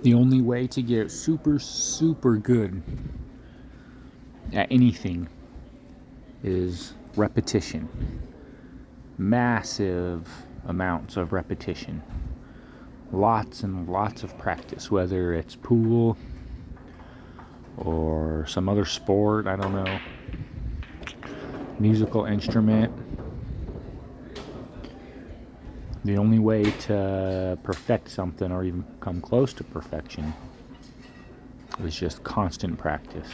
The only way to get super, super good at anything is repetition. Massive amounts of repetition. Lots and lots of practice, whether it's pool or some other sport, I don't know, musical instrument. The only way to perfect something or even come close to perfection is just constant practice.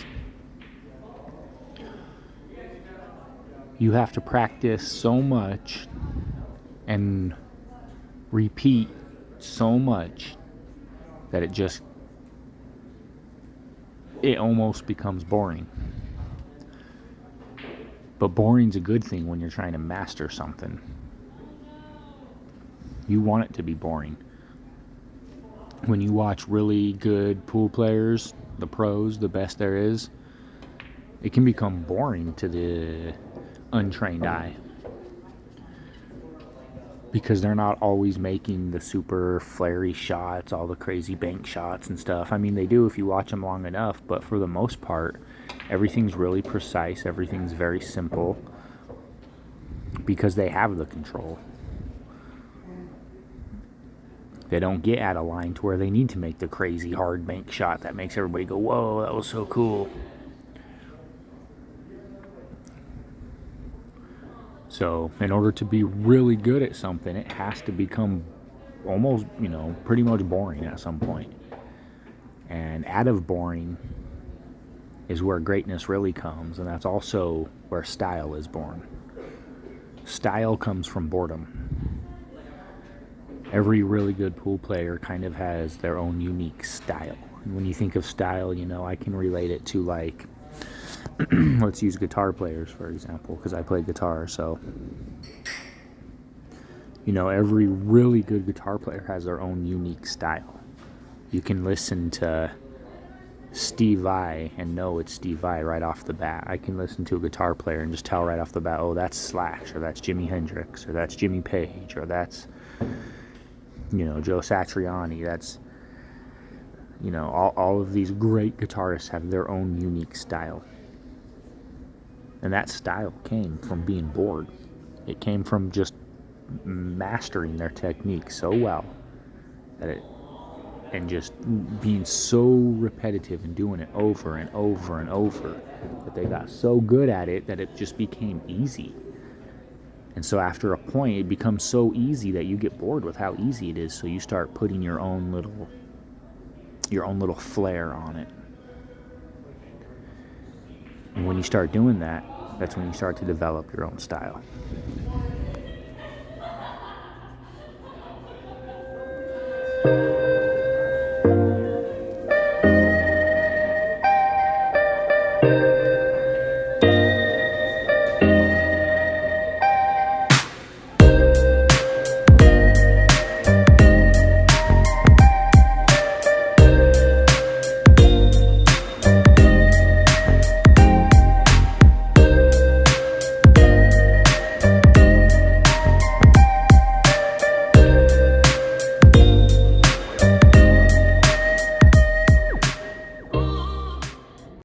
You have to practice so much and repeat so much that it almost becomes boring. But boring's a good thing when you're trying to master something. You want it to be boring. When you watch really good pool players, the pros, the best there is, it can become boring to the untrained eye. Because they're not always making the super flary shots, all the crazy bank shots and stuff. I mean, they do if you watch them long enough, but for the most part, everything's really precise, everything's very simple, because they have the control. They don't get out of line to where they need to make the crazy hard bank shot that makes everybody go, whoa, that was so cool. So in order to be really good at something, it has to become almost, pretty much boring at some point. And out of boring is where greatness really comes, and that's also where style is born. Style comes from boredom. Every really good pool player kind of has their own unique style. And when you think of style, I can relate it to, like, let's use guitar players, for example, because I play guitar. So, every really good guitar player has their own unique style. You can listen to Steve Vai and know it's Steve Vai right off the bat. I can listen to a guitar player and just tell right off the bat, oh, that's Slash, or that's Jimi Hendrix, or that's Jimmy Page, or that's, Joe Satriani. That's, all of these great guitarists have their own unique style. And that style came from being bored. It came from just mastering their technique so well and just being so repetitive and doing it over and over and over that they got so good at it that it just became easy. And so after a point, it becomes so easy that you get bored with how easy it is. So you start putting your own little flair on it. And when you start doing that, that's when you start to develop your own style.